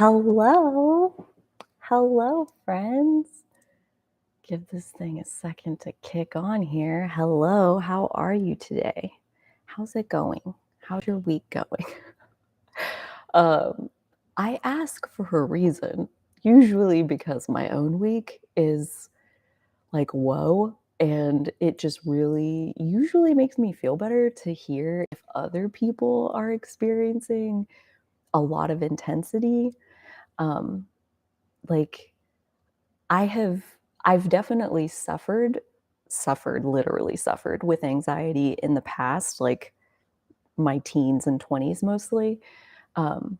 Hello. Hello, friends. Give this thing a second to kick on here. Hello, how are you today? How's it going? How's your week going? um, I ask for a reason, usually because my own week is like, whoa. And it just really usually makes me feel better to hear if other people are experiencing a lot of intensity. Um, like I have I've definitely literally suffered with anxiety in the past, like my teens and 20s mostly. Um,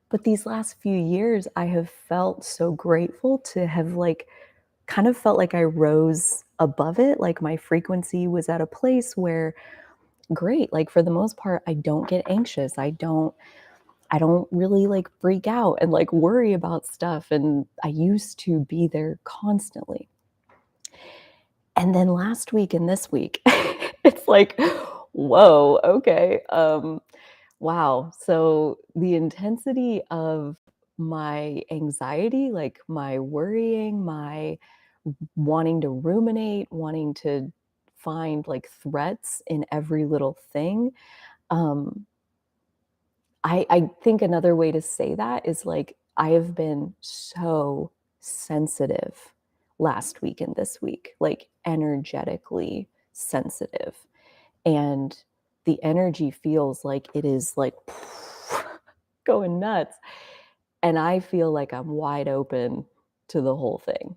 but these last few years, I have felt so grateful to have kind of felt like I rose above it. Like my frequency was at a place where great, like for the most part, I don't get anxious. I don't really like freak out and like worry about stuff. And I used to be there constantly. And then last week and this week, it's like, whoa, okay. Wow. So the intensity of my anxiety, like my worrying, my wanting to ruminate, wanting to find like threats in every little thing. Um, I think another way to say that is like I have been so sensitive last week and this week, like energetically sensitive. And the energy feels like it is like going nuts. And I feel like I'm wide open to the whole thing.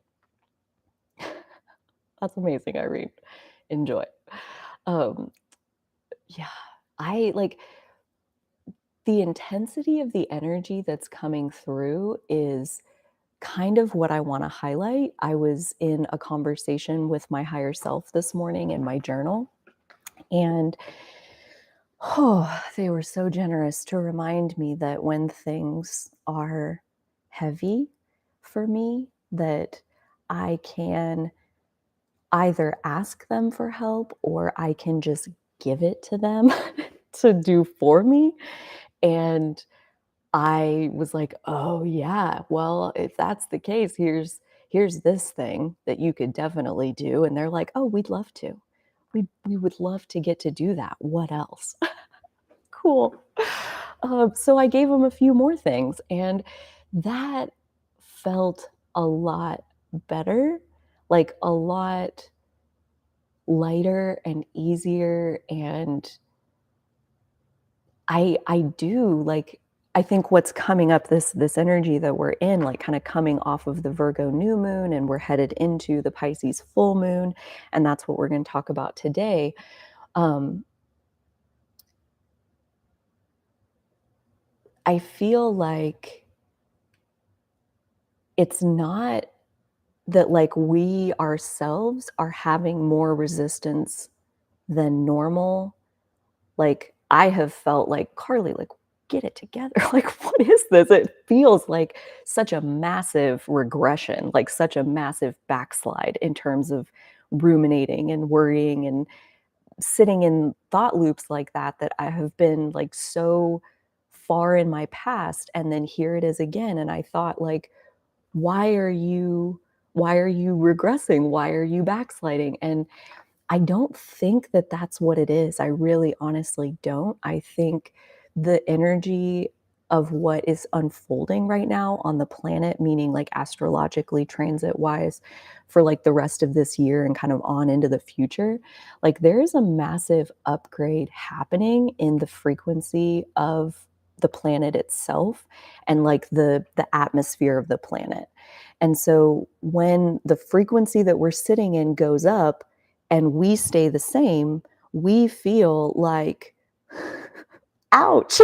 That's amazing, Irene. Enjoy. Um, yeah, I like the intensity of the energy that's coming through is kind of what I want to highlight. I was in a conversation with my higher self this morning in my journal, and they were so generous to remind me that when things are heavy for me, that I can either ask them for help or I can just give it to them to do for me. And I was like, "Oh, yeah. Well, if that's the case, here's this thing that you could definitely do." And they're like, "Oh, we'd love to. We would love to get to do that. What else?" Cool. So I gave them a few more things, and that felt a lot better, like a lot lighter and easier, and I do like I think what's coming up this energy that we're in, like kind of coming off of the Virgo new moon and we're headed into the Pisces full moon, and that's what we're going to talk about today. Um, I feel like it's not that like we ourselves are having more resistance than normal. Like, I have felt like, "Carly, like, get it together. Like, what is this?" It feels like such a massive regression, like such a massive backslide in terms of ruminating and worrying and sitting in thought loops like that I have been, like, so far in my past, and then here it is again, and I thought, like, "Why are you regressing? Why are you backsliding?" And I don't think that that's what it is. I really honestly don't. I think the energy of what is unfolding right now on the planet, meaning like astrologically, transit wise, for like the rest of this year and kind of on into the future, like there is a massive upgrade happening in the frequency of the planet itself and like the atmosphere of the planet. And so when the frequency that we're sitting in goes up, and we stay the same, we feel like, ouch,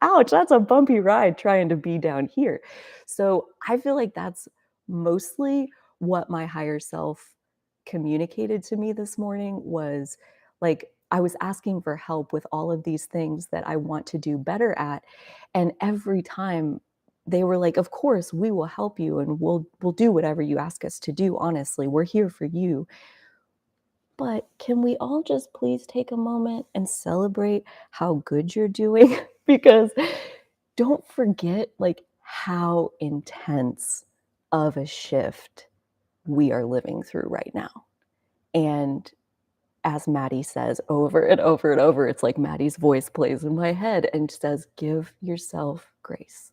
ouch, that's a bumpy ride trying to be down here. So I feel like that's mostly what my higher self communicated to me this morning was like, I was asking for help with all of these things that I want to do better at. And every time they were like, of course, we will help you and we'll do whatever you ask us to do. Honestly, we're here for you. But can we all just please take a moment and celebrate how good you're doing? Because don't forget, like, how intense of a shift we are living through right now. And as Maddie says over and over and over, it's like Maddie's voice plays in my head and says, "Give yourself grace.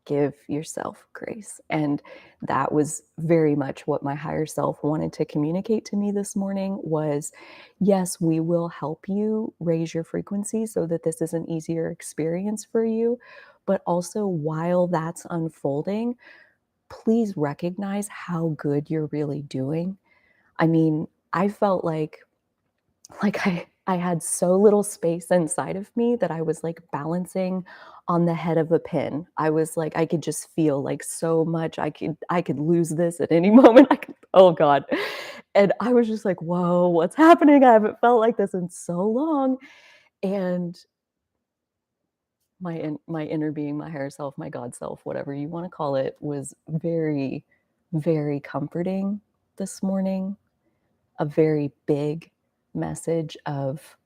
Give yourself grace." And that was very much what my higher self wanted to communicate to me this morning was, yes, we will help you raise your frequency so that this is an easier experience for you. But also, while that's unfolding, please recognize how good you're really doing. I mean, I felt like I had so little space inside of me that I was, like, balancing on the head of a pin. I was like I could just feel, like, so much I could lose this at any moment. I could oh god. And I was just like, "Whoa, what's happening? I haven't felt like this in so long." And my inner being, my higher self, my God self, whatever you wanna call it, was very, very comforting this morning. A very big message of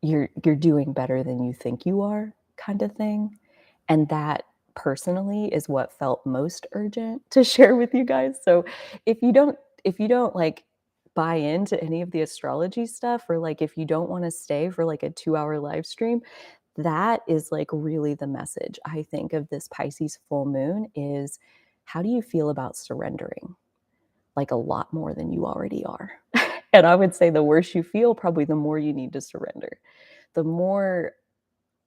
you're doing better than you think you are kind of thing. And that personally is what felt most urgent to share with you guys. So if you don't like buy into any of the astrology stuff, or like if you don't want to stay for like a 2-hour live stream, that is like really the message I think of this Pisces full moon is how do you feel about surrendering? Like a lot more than you already are. And I would say the worse you feel, probably the more you need to surrender. The more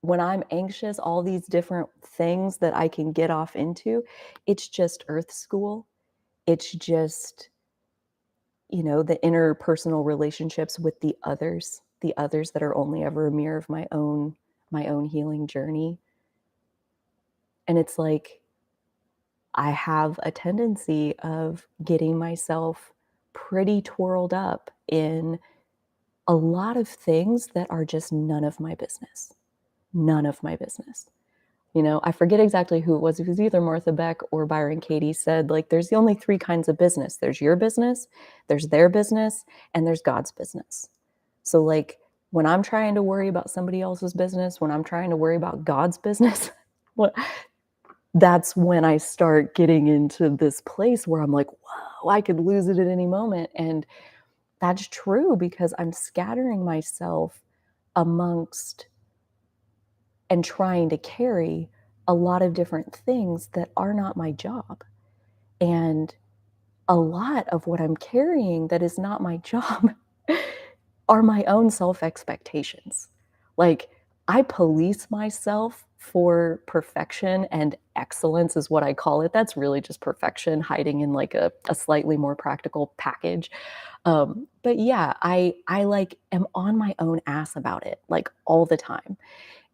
when I'm anxious, all these different things that I can get off into, it's just earth school. It's just, the interpersonal relationships with the others that are only ever a mirror of my own healing journey. And it's like I have a tendency of getting myself pretty twirled up in a lot of things that are just none of my business. None of my business. I forget exactly who it was. It was either Martha Beck or Byron Katie said, like, there's the only three kinds of business. There's your business, there's their business, and there's God's business. So, like, when I'm trying to worry about somebody else's business, when I'm trying to worry about God's business, what that's when I start getting into this place where I'm like, whoa, I could lose it at any moment. And that's true because I'm scattering myself amongst and trying to carry a lot of different things that are not my job. And a lot of what I'm carrying that is not my job are my own self expectations. Like, I police myself for perfection and excellence, is what I call it. That's really just perfection hiding in like a slightly more practical package. But yeah, I like am on my own ass about it like all the time.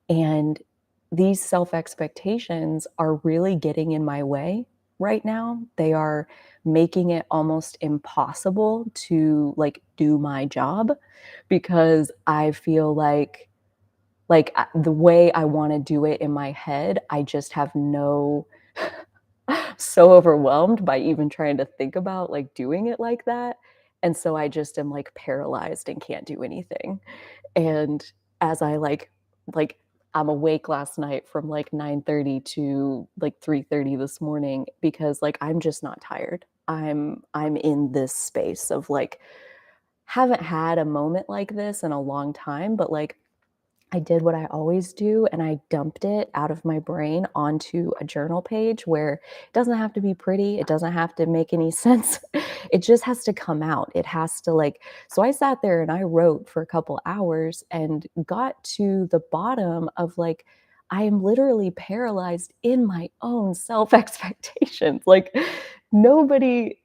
And these self expectations are really getting in my way right now. They are making it almost impossible to like do my job because I feel the way I want to do it in my head, I just have no so overwhelmed by even trying to think about like doing it like that. And so I just am like paralyzed and can't do anything. And as I like I'm awake last night from like 9:30 to like 3:30 this morning because like I'm just not tired. I'm in this space of like haven't had a moment like this in a long time, but like I did what I always do and I dumped it out of my brain onto a journal page where it doesn't have to be pretty, it doesn't have to make any sense. It just has to come out. It has to like so I sat there and I wrote for a couple hours and got to the bottom of like I am literally paralyzed in my own self expectations. Like nobody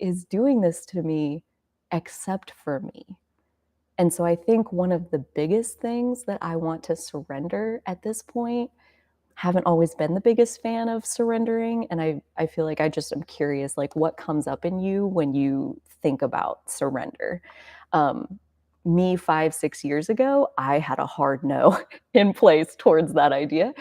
is doing this to me except for me. And so I think one of the biggest things that I want to surrender at this point, haven't always been the biggest fan of surrendering, and I feel like I just am curious, like, what comes up in you when you think about surrender? Um, Me 5, 6 years ago, I had a hard no in place towards that idea,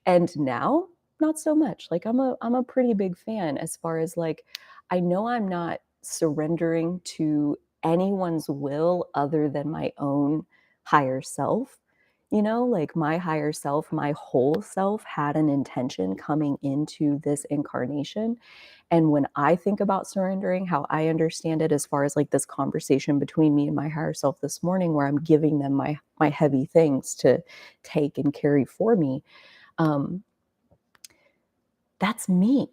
and now, not so much. Like, I'm a pretty big fan as far as, like, I know I'm not surrendering to anyone's will other than my own higher self. You know, like my higher self, my whole self had an intention coming into this incarnation. And when I think about surrendering, how I understand it as far as like this conversation between me and my higher self this morning, where I'm giving them my heavy things to take and carry for me, um, that's me.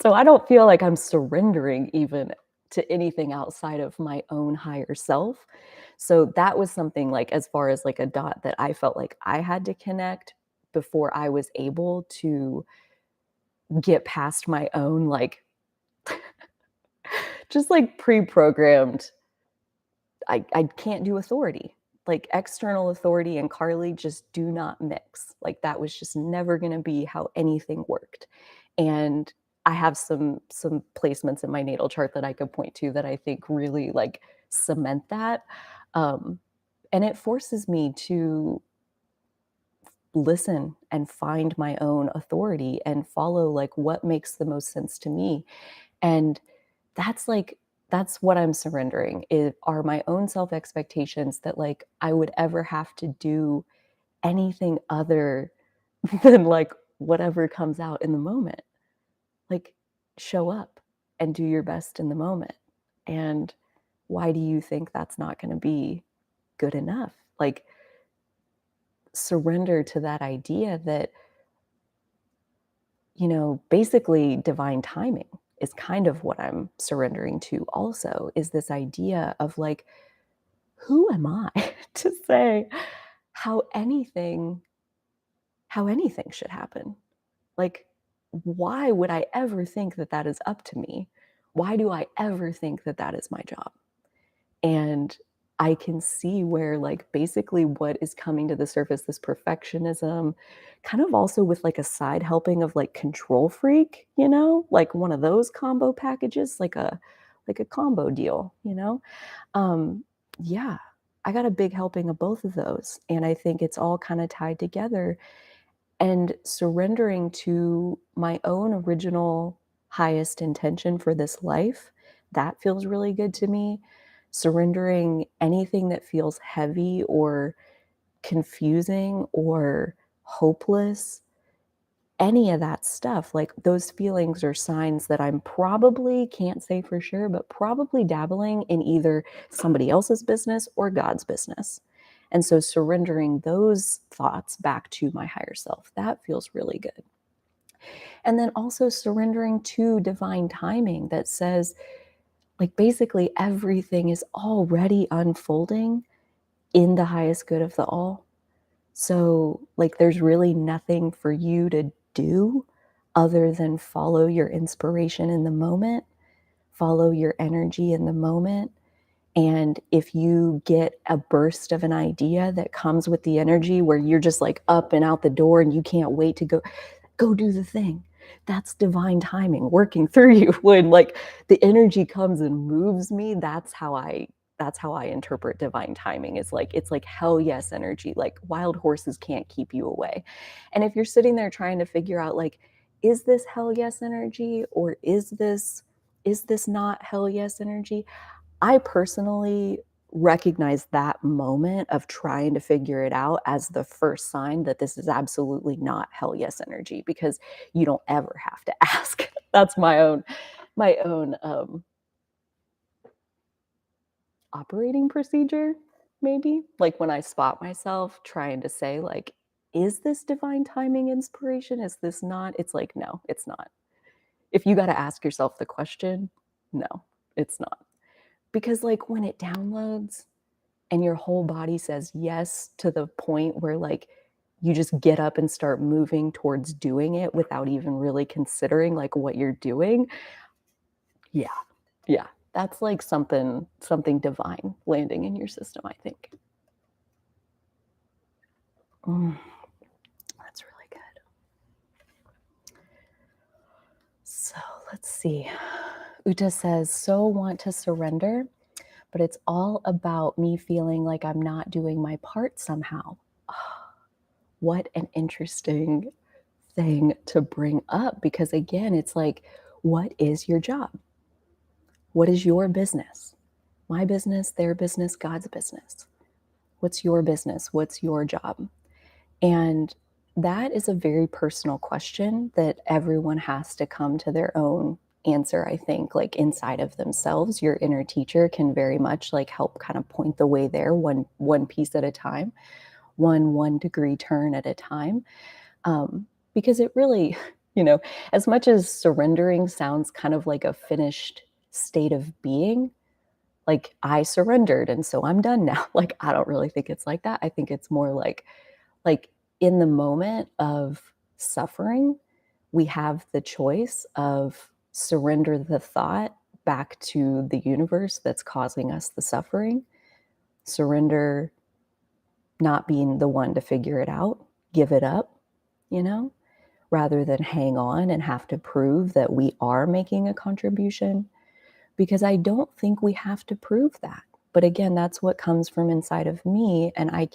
So I don't feel like I'm surrendering even to anything outside of my own higher self. So that was something like as far as like a dot that I felt like I had to connect before I was able to get past my own like just like pre-programmed I can't do authority. Like external authority and Carly just do not mix. Like that was just never going to be how anything worked. And I have some placements in my natal chart that I could point to that I think really like cement that. Um, and it forces me to listen and find my own authority and follow like what makes the most sense to me. And that's like that's what I'm surrendering are my own self expectations that like I would ever have to do anything other than like whatever comes out in the moment. Like show up and do your best in the moment. And why do you think that's not going to be good enough? Like surrender to that idea that, basically divine timing is kind of what I'm surrendering to also is this idea of like, who am I to say how anything how anything should happen? Like, why would I ever think that that is up to me? Why do I ever think that that is my job? And I can see where, like, basically what is coming to the surface, this perfectionism, kind of also with like a side helping of like control freak, like one of those combo packages, like a combo deal, Um, yeah, I got a big helping of both of those. And I think it's all kind of tied together and surrendering to my own original highest intention for this life, that feels really good to me. Surrendering anything that feels heavy or confusing or hopeless, any of that stuff, like those feelings are signs that I'm probably, can't say for sure, but probably dabbling in either somebody else's business or God's business. And so surrendering those thoughts back to my higher self, that feels really good. And then also surrendering to divine timing that says, like, basically everything is already unfolding in the highest good of the all. So, like, there's really nothing for you to do other than follow your inspiration in the moment, follow your energy in the moment. And if you get a burst of an idea that comes with the energy where you're just like up and out the door and you can't wait to go do the thing. That's divine timing working through you when like the energy comes and moves me. That's how I interpret divine timing. It's like hell yes energy. Like wild horses can't keep you away. And if you're sitting there trying to figure out like, is this hell yes energy or is this not hell yes energy? I personally recognize that moment of trying to figure it out as the first sign that this is absolutely not hell yes energy because you don't ever have to ask. That's my own operating procedure, maybe. Like when I spot myself trying to say like, is this divine timing inspiration? Is this not? It's like, no, it's not. If you got to ask yourself the question, no, it's not. Because like when it downloads, and your whole body says yes to the point where like you just get up and start moving towards doing it without even really considering like what you're doing. Yeah. Yeah. That's like something divine landing in your system, I think. Mm, that's really good. So let's see. Uta says, so want to surrender, but it's all about me feeling like I'm not doing my part somehow. What an interesting thing to bring up because again, it's like, what is your job? What is your business? My business, their business, God's business. What's your business? What's your job? And that is a very personal question that everyone has to come to their own answer, I think, like inside of themselves. Your inner teacher can very much like help kind of point the way there, one piece at a time, one degree turn at a time. Because it really, you know, as much as surrendering sounds kind of like a finished state of being, like I surrendered and so I'm done now. Like I don't really think it's like that. I think it's more like in the moment of suffering, we have the choice of surrender the thought back to the universe that's causing us the suffering, surrender not being the one to figure it out, give it up, you know, rather than hang on and have to prove that we are making a contribution. Because I don't think we have to prove that. But again, that's what comes from inside of me. And I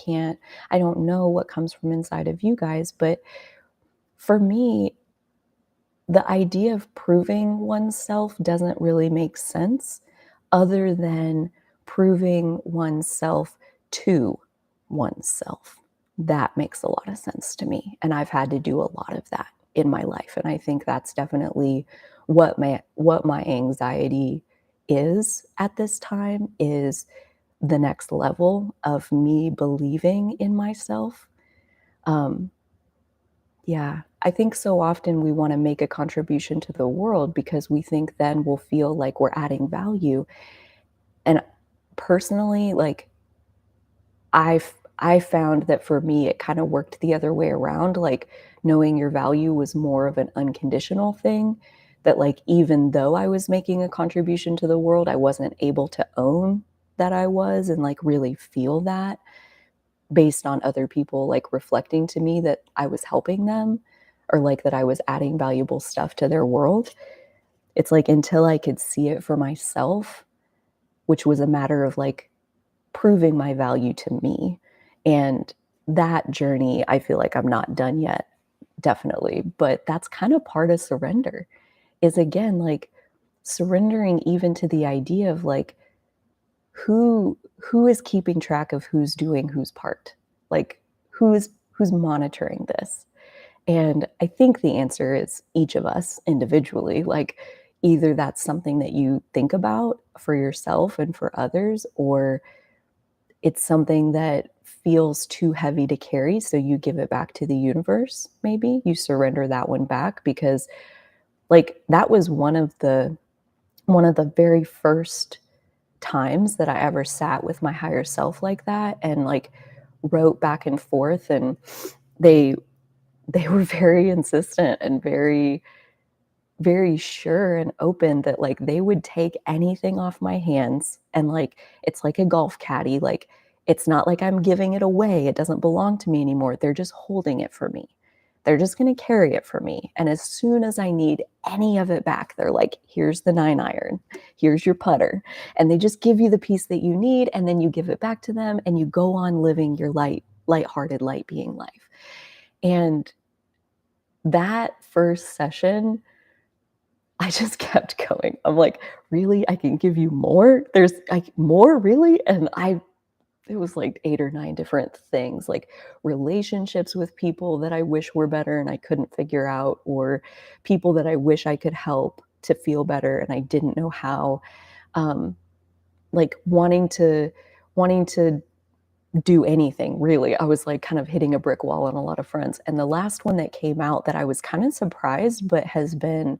don't know what comes from inside of you guys. But for me, the idea of proving oneself doesn't really make sense other than proving oneself to oneself. That makes a lot of sense to me. And I've had to do a lot of that in my life. And I think that's definitely what my anxiety is at this time is the next level of me believing in myself. Um, yeah, I think so often we wanna make a contribution to the world because we think then we'll feel like we're adding value, and personally, like, I found that for me, it kinda worked the other way around, like, knowing your value was more of an unconditional thing, that, like, even though I was making a contribution to the world, I wasn't able to own that I was and, like, really feel that based on other people, like, reflecting to me that I was helping them or, like, that I was adding valuable stuff to their world. It's like until I could see it for myself, which was a matter of, like, proving my value to me, and that journey, I feel like I'm not done yet, definitely, but that's kinda part of surrender, is again, like, surrendering even to the idea of, like, who is keeping track of who's doing whose part? Like, who's monitoring this? And I think the answer is each of us individually. Like, either that's something that you think about for yourself and for others, or it's something that feels too heavy to carry. So you give it back to the universe, maybe you surrender that one back because, like, that was one of the very first times that I ever sat with my higher self like that and like wrote back and forth and they they were very insistent and very sure and open that like they would take anything off my hands and like it's like a golf caddy, like it's not like I'm giving it away, it doesn't belong to me anymore, they're just holding it for me, they're just going to carry it for me, and as soon as I need any of it back, they're like, here's the 9 iron, here's your putter, and they just give you the piece that you need and then you give it back to them and you go on living your light-hearted, light being life. And that first session I just kept going. I'm like, "Really? I can give you more? There's like more, really?" And it was like 8 or 9 different things, like relationships with people that I wish were better and I couldn't figure out, or people that I wish I could help to feel better and I didn't know how. Um, like wanting to do anything, really. I was like kind of hitting a brick wall on a lot of fronts. And the last one that came out that I was kind of surprised, but has been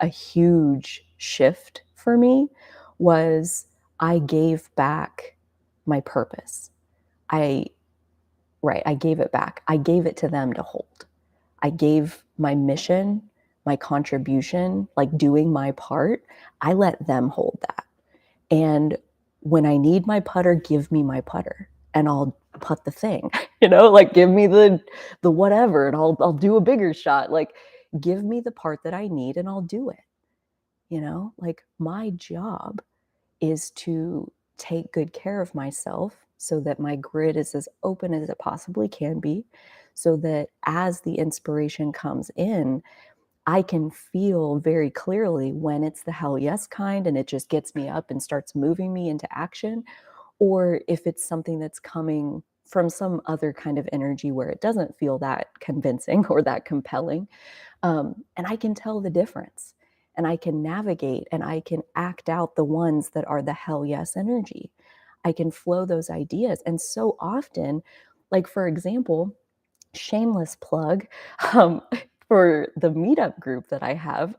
a huge shift for me was I gave back my purpose. I right, I gave it back. I gave it to them to hold. I gave my mission, my contribution, like doing my part, I let them hold that. And when I need my putter, give me my putter and I'll putt the thing. Like give me the whatever and I'll do a bigger shot. Like give me the part that I need and I'll do it. Like my job is to take good care of myself so that my grid is as open as it possibly can be, so that as the inspiration comes in, I can feel very clearly when it's the hell yes kind and it just gets me up and starts moving me into action, or if it's something that's coming from some other kind of energy where it doesn't feel that convincing or that compelling. And I can tell the difference, and I can navigate, and I can act out the ones that are the hell yes energy. I can flow those ideas. And so often, like for example, shameless plug, um, for the meetup group that I have.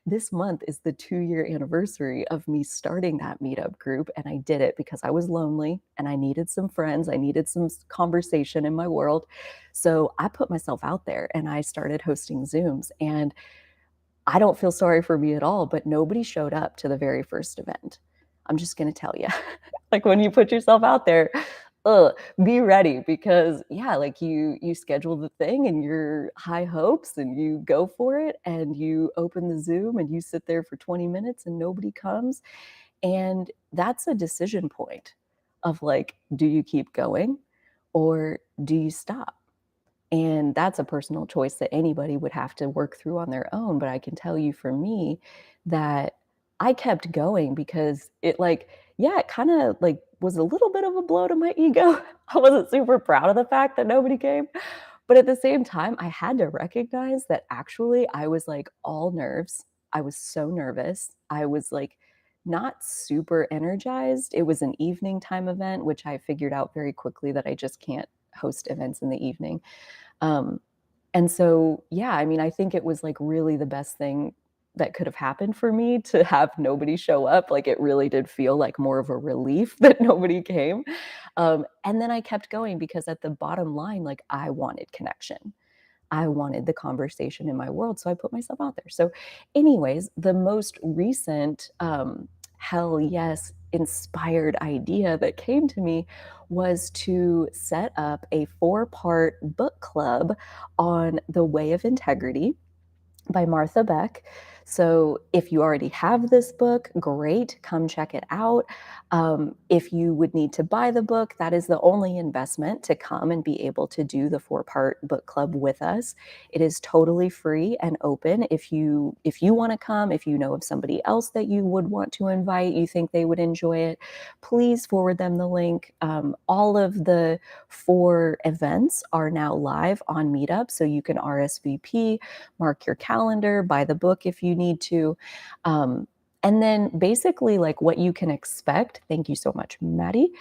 This month is the 2-year anniversary of me starting that meetup group, and I did it because I was lonely and I needed some friends. I needed some conversation in my world. So I put myself out there and I started hosting Zooms. And I don't feel sorry for me at all, but nobody showed up to the very first event. I'm just gonna tell you. Like, when you put yourself out there, ugh, be ready because, yeah, like, you schedule the thing and your high hopes and you go for it and you open the Zoom and you sit there for 20 minutes and nobody comes, and that's a decision point of, like, do you keep going or do you stop? And that's a personal choice that anybody would have to work through on their own, but I can tell you for me that I kept going because it like yeah, it kinda, like, was a little bit of a blow to my ego. I wasn't super proud of the fact that nobody came, but at the same time, I had to recognize that actually I was, like, all nerves. I was so nervous. I was, like, not super energized. It was an evening time event, which I figured out very quickly that I just can't host events in the evening. Um, and so, yeah, I mean, I think it was like really the best thing that could have happened for me to have nobody show up. Like it really did feel like more of a relief that nobody came. And then I kept going because at the bottom line, like I wanted connection. I wanted the conversation in my world, so I put myself out there. So, anyways, the most recent hell yes inspired idea that came to me was to set up a 4-part book club on the way of integrity by Martha Beck. So if you already have this book, great, come check it out. If you would need to buy the book, that is the only investment to come and be able to do the 4-part book club with us. It is totally free and open. If you want to come, if you know of somebody else that you would want to invite, you think they would enjoy it, please forward them the link. All of the 4 events are now live on Meetup, so you can RSVP, mark your calendar, buy the book if you need to. And then basically, like what you can expect, thank you so much, Maddie,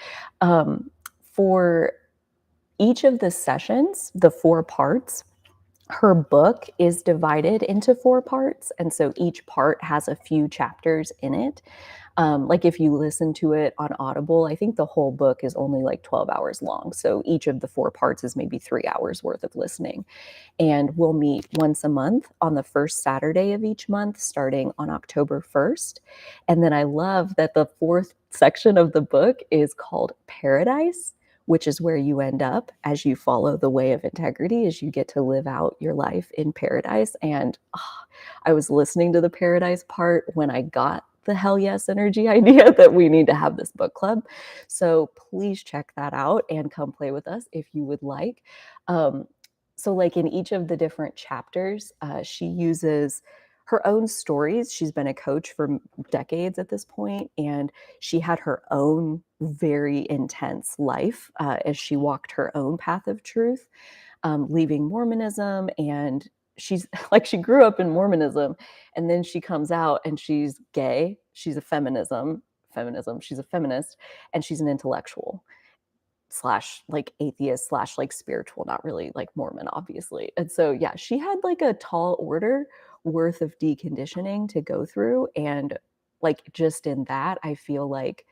for each of the sessions, the 4 parts, her book is divided into 4 parts. And so each part has a few chapters in it. Like if you listen to it on Audible, I think the whole book is only like 12 hours long. So each of the 4 parts is maybe 3 hours worth of listening. And we'll meet once a month on the first Saturday of each month, starting on October 1st. And then I love that the 4th section of the book is called Paradise, which is where you end up as you follow the way of integrity, as you get to live out your life in paradise. And I was listening to the paradise part when I got the hell yes energy idea that we need to have this book club. So please check that out and come play with us if you would like. Um, so, like in each of the different chapters, she uses her own stories. She's been a coach for decades at this point, and she had her own very intense life as she walked her own path of truth, leaving Mormonism. And she's like, she grew up in Mormonism, and then she comes out and she's gay. She's a feminism. She's a feminist, and she's an intellectual slash like atheist slash like spiritual, not really like Mormon, obviously. And so, yeah, she had like a tall order worth of deconditioning to go through. And like, just in that, I feel like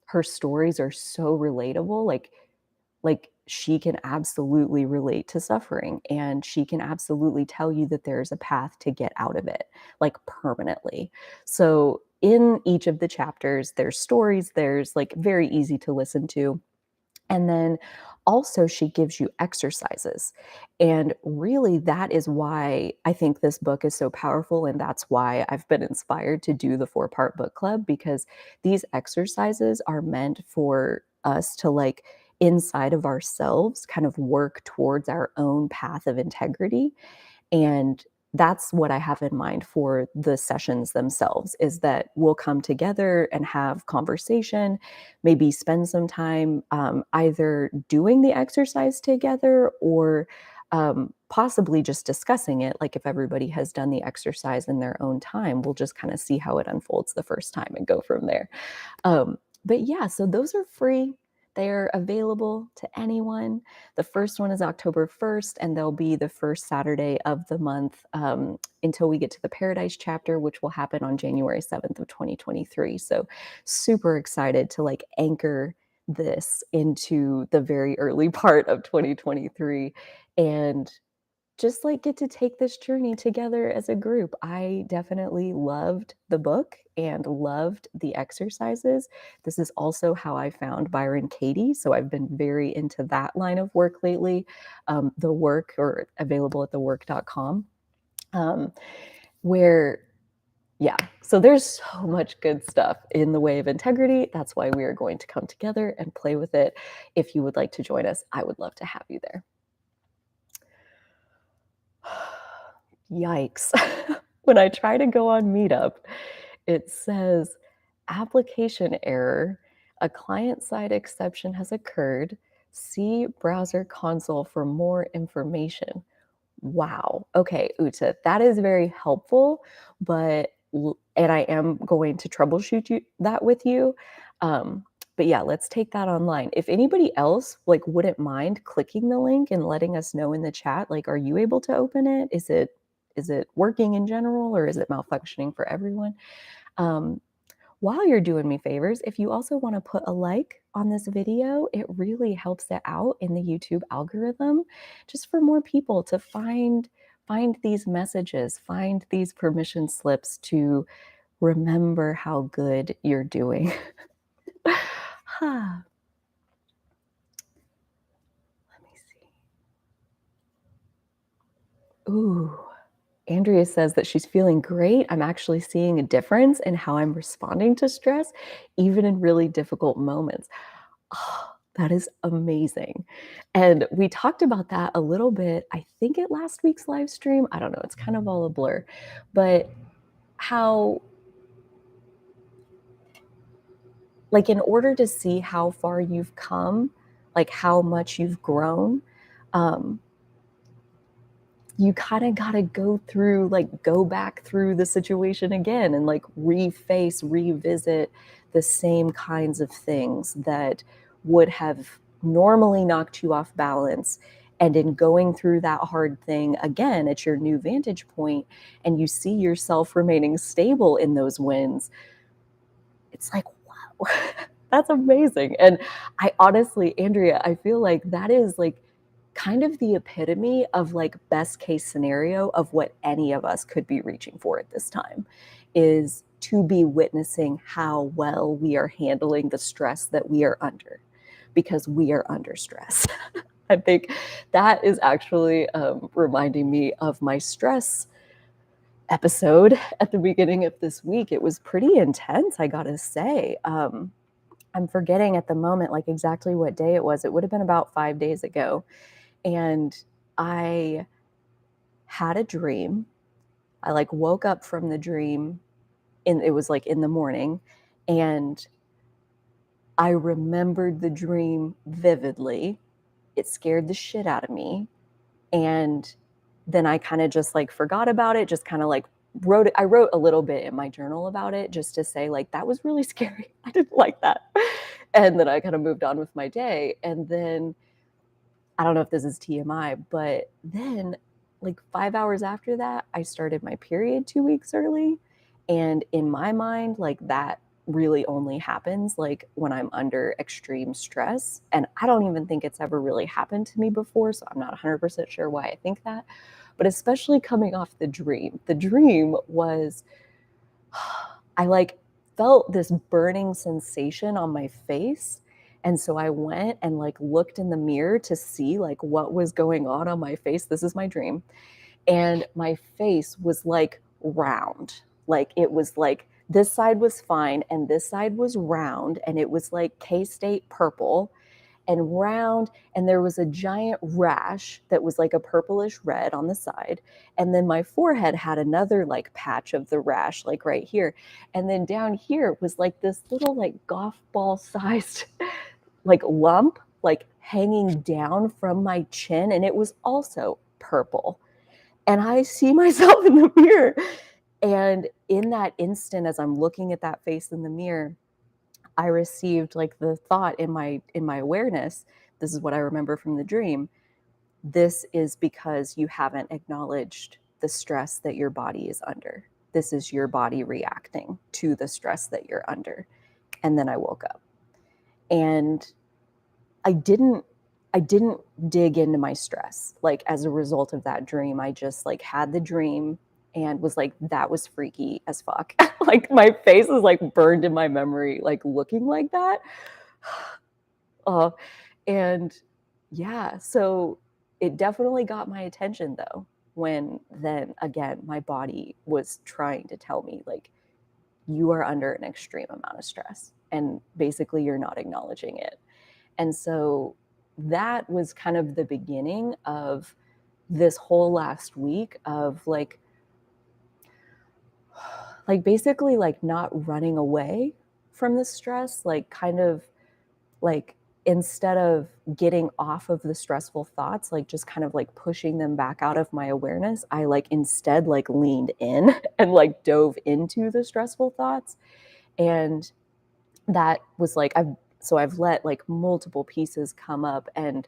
her stories are so relatable. Like she can absolutely relate to suffering and she can absolutely tell you that there's a path to get out of it, like permanently. So in each of the chapters, there's stories, there's like very easy to listen to, and then also, she gives you exercises. And really, that is why I think this book is so powerful. And that's why I've been inspired to do the 4-part book club, because these exercises are meant for us to, like, inside of ourselves, kind of work towards our own path of integrity. And that's what I have in mind for the sessions themselves, is that we'll come together and have conversation, maybe spend some time either doing the exercise together or possibly just discussing it. Like if everybody has done the exercise in their own time, we'll just kind of see how it unfolds the first time and go from there. But yeah, so those are free. They're available to anyone. The first one is October 1st, and they'll be the first Saturday of the month until we get to the Paradise chapter, which will happen on January 7th of 2023. So super excited to like anchor this into the very early part of 2023 and just like get to take this journey together as a group. I definitely loved the book and loved the exercises. This is also how I found Byron Katie. So I've been very into that line of work lately. The work, or available at thework.com, um, where yeah, so there's so much good stuff in the way of integrity. That's why we are going to come together and play with it. If you would like to join us, I would love to have you there. Yikes. When I try to go on Meetup, it says application error. A client side exception has occurred. See browser console for more information. Wow. Okay, Uta, that is very helpful, and I am going to troubleshoot that with you. But yeah, let's take that online. If anybody else like wouldn't mind clicking the link and letting us know in the chat, like, are you able to open it? Is it working in general, or is it malfunctioning for everyone? Um, while you're doing me favors, if you also want to put a like on this video, it really helps it out in the YouTube algorithm, just for more people to find these messages, find these permission slips to remember how good you're doing. Let me see. Ooh. Andrea says that she's feeling great. I'm actually seeing a difference in how I'm responding to stress, even in really difficult moments. Oh, that is amazing. And we talked about that a little bit, I think at last week's live stream. I don't know, it's kind of all a blur. But how, like, in order to see how far you've come, like how much you've grown, um, you kind of got to go back through the situation again and like revisit the same kinds of things that would have normally knocked you off balance. And in going through that hard thing again at your new vantage point, and you see yourself remaining stable in those wins, it's like, wow, that's amazing. And I honestly, Andrea, I feel like that is like kind of the epitome of like best case scenario of what any of us could be reaching for at this time, is to be witnessing how well we are handling the stress that we are under, because we are under stress. I think that is actually reminding me of my stress episode at the beginning of this week. It was pretty intense, I gotta say. I'm forgetting at the moment like exactly what day it was. It would have been about 5 days ago. And I had a dream. I like woke up from the dream, and it was like in the morning, and I remembered the dream vividly. It scared the shit out of me. And then I kind of just like forgot about it, just kind of like wrote it. I wrote a little bit in my journal about it just to say like, that was really scary. I didn't like that. And then I kind of moved on with my day. And then I don't know if this is TMI, but then like 5 hours after that, I started my period 2 weeks early. And in my mind, like that really only happens like when I'm under extreme stress. And I don't even think it's ever really happened to me before. So I'm not 100% sure why I think that. But especially coming off the dream was, I like felt this burning sensation on my face. And so I went and like looked in the mirror to see like what was going on my face. This is my dream. And my face was like round. Like it was like this side was fine and this side was round, and it was like K-State purple. and round, and there was a giant rash that was like a purplish red on the side, and then my forehead had another like patch of the rash like right here, and then down here was like this little like golf ball sized like lump like hanging down from my chin, and it was also purple. And I see myself in the mirror, and in that instant as I'm looking at that face in the mirror, I received like the thought in my awareness, this is what I remember from the dream. This is because you haven't acknowledged the stress that your body is under. This is your body reacting to the stress that you're under. And then I woke up. And I didn't I didn't dig into my stress. Like as a result of that dream, I just like had the dream and was like, that was freaky as fuck. Like my face is like burned in my memory, like looking like that. Uh, and yeah, so it definitely got my attention though, when then again, my body was trying to tell me, like, you are under an extreme amount of stress. And basically, you're not acknowledging it. And so that was kind of the beginning of this whole last week of like basically like not running away from the stress, like kind of like instead of getting off of the stressful thoughts, like just kind of like pushing them back out of my awareness, I like instead like leaned in and like dove into the stressful thoughts. And that was like I've let like multiple pieces come up, and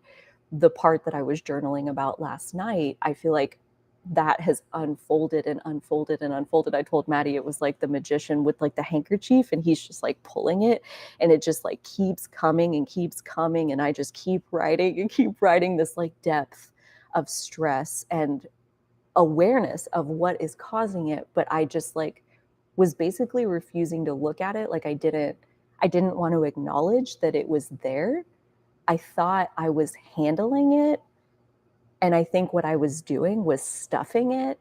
the part that I was journaling about last night, I feel like that has unfolded and unfolded and unfolded. I told Maddie it was like the magician with like the handkerchief, and he's just like pulling it, and it just like keeps coming and keeps coming, and I just keep writing and keep writing this like depth of stress and awareness of what is causing it, but I just like was basically refusing to look at it. Like I didn't want to acknowledge that it was there. I thought I was handling it, and I think what I was doing was stuffing it.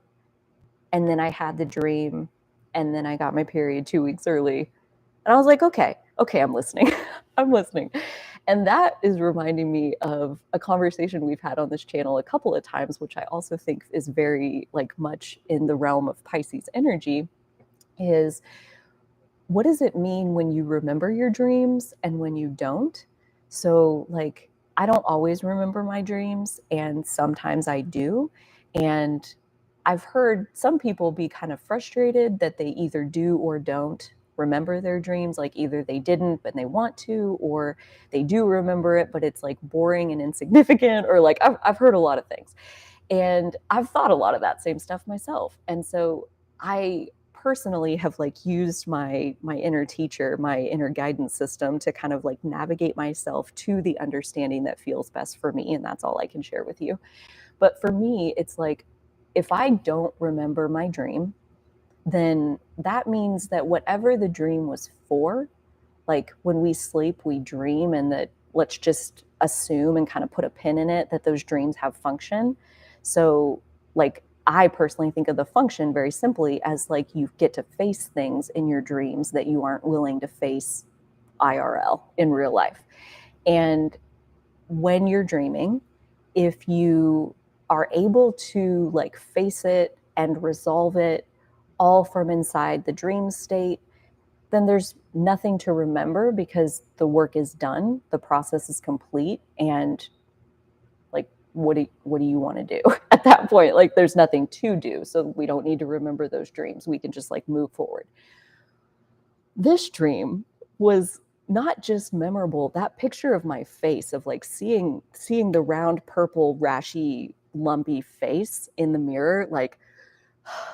And then I had the dream, and then I got my period 2 weeks early. And I was like, "Okay, okay, I'm listening. I'm listening." And that is reminding me of a conversation we've had on this channel a couple of times, which I also think is very like much in the realm of Pisces energy, is what does it mean when you remember your dreams and when you don't? So, like, I don't always remember my dreams, and sometimes I do. And I've heard some people be kind of frustrated that they either do or don't remember their dreams. Like, either they didn't, but they want to, or they do remember it, but it's like boring and insignificant, or like, I've heard a lot of things. And I've thought a lot of that same stuff myself. And so I personally have like used my inner teacher, my inner guidance system to kind of like navigate myself to the understanding that feels best for me, and that's all I can share with you. But for me, it's like if I don't remember my dream, then that means that whatever the dream was for, like when we sleep, we dream, and that let's just assume and kind of put a pin in it that those dreams have function. So, like, I personally think of the function very simply as like you get to face things in your dreams that you aren't willing to face IRL in real life. And when you're dreaming, if you are able to like face it and resolve it all from inside the dream state, then there's nothing to remember because the work is done, the process is complete, and like what do you want to do at that point? Like there's nothing to do, so we don't need to remember those dreams. We can just like move forward. This dream was not just memorable. That picture of my face of like seeing the round purple rashy lumpy face in the mirror, like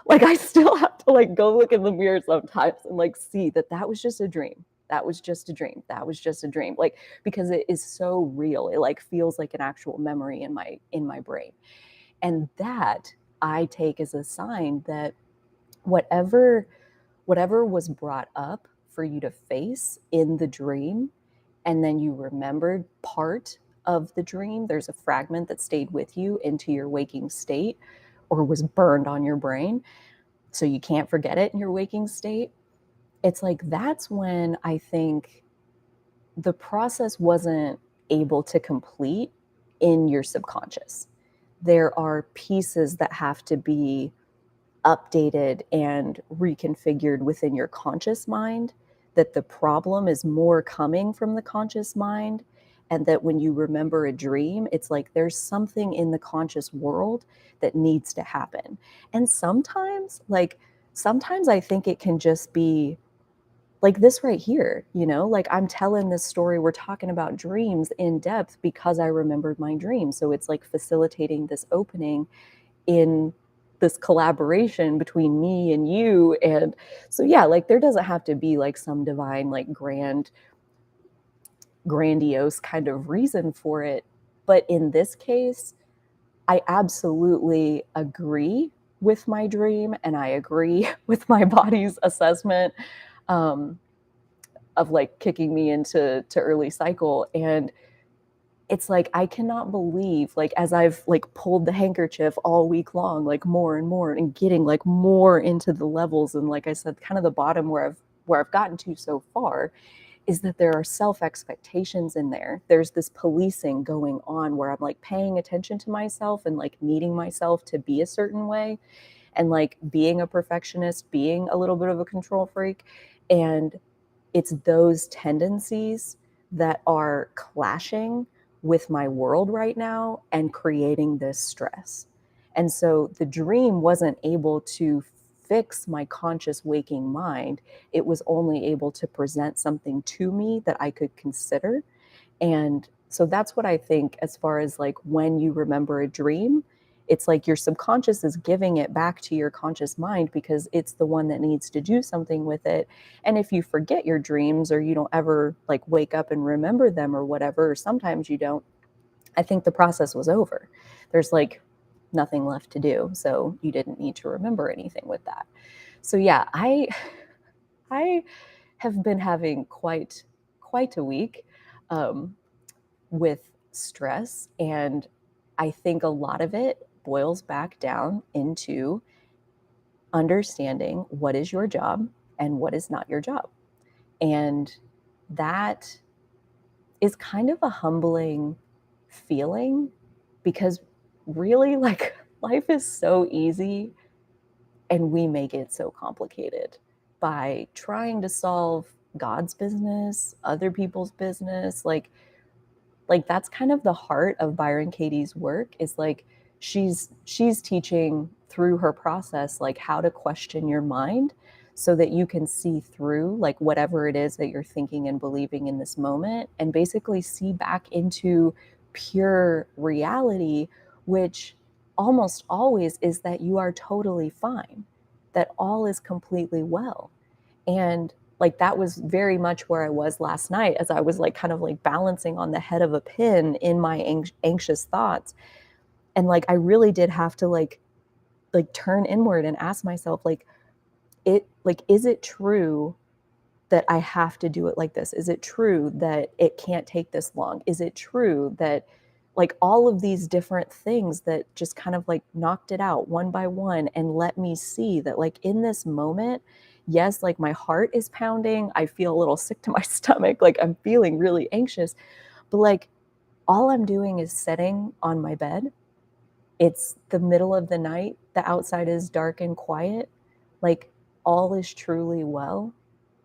I still have to like go look in the mirror sometimes and like see that that was just a dream. That was just a dream. That was just a dream. Like because it is so real. It like feels like an actual memory in my brain. And that I take as a sign that whatever whatever was brought up for you to face in the dream, and then you remembered part of the dream, there's a fragment that stayed with you into your waking state or was burned on your brain so you can't forget it in your waking state. It's like that's when I think the process wasn't able to complete in your subconscious. There are pieces that have to be updated and reconfigured within your conscious mind, that the problem is more coming from the conscious mind, and that when you remember a dream, it's like there's something in the conscious world that needs to happen. And sometimes I think it can just be like this right here, like I'm telling this story, we're talking about dreams in depth because I remembered my dream. So it's like facilitating this opening in this collaboration between me and you. And so, yeah, like there doesn't have to be like some divine, like grandiose kind of reason for it. But in this case, I absolutely agree with my dream and I agree with my body's assessment. Um, of like kicking me into early cycle. And it's like I cannot believe, like, as I've like pulled the handkerchief all week long, like more and more, and getting like more into the levels, and like I said, kind of the bottom where I've gotten to so far, is that there are self expectations in there. There's this policing going on where I'm like paying attention to myself and like needing myself to be a certain way, and like being a perfectionist, being a little bit of a control freak. And it's those tendencies that are clashing with my world right now and creating this stress. And so the dream wasn't able to fix my conscious waking mind. It was only able to present something to me that I could consider. And so that's what I think as far as like when you remember a dream, it's like your subconscious is giving it back to your conscious mind because it's the one that needs to do something with it. And if you forget your dreams or you don't ever like wake up and remember them or whatever, or sometimes you don't, I think the process was over. There's like nothing left to do. So you didn't need to remember anything with that. So yeah, I have been having quite a week. Um, with stress. And I think a lot of it boils back down into understanding what is your job and what is not your job. And that is kind of a humbling feeling because really, like, life is so easy and we make it so complicated by trying to solve God's business, other people's business. Like that's kind of the heart of Byron Katie's work, is like she's teaching through her process like how to question your mind so that you can see through like whatever it is that you're thinking and believing in this moment, and basically see back into pure reality, which almost always is that you are totally fine, that all is completely well. And like that was very much where I was last night, as I was like kind of like balancing on the head of a pin in my anxious thoughts. And like I really did have to like turn inward and ask myself, like is it true that I have to do it like this? Is it true that it can't take this long? Is it true that like all of these different things that just kind of like knocked it out one by one and let me see that like in this moment, yes, like my heart is pounding. I feel a little sick to my stomach. Like I'm feeling really anxious, but like all I'm doing is sitting on my bed. It's the middle of the night. The outside is dark and quiet. Like all is truly well.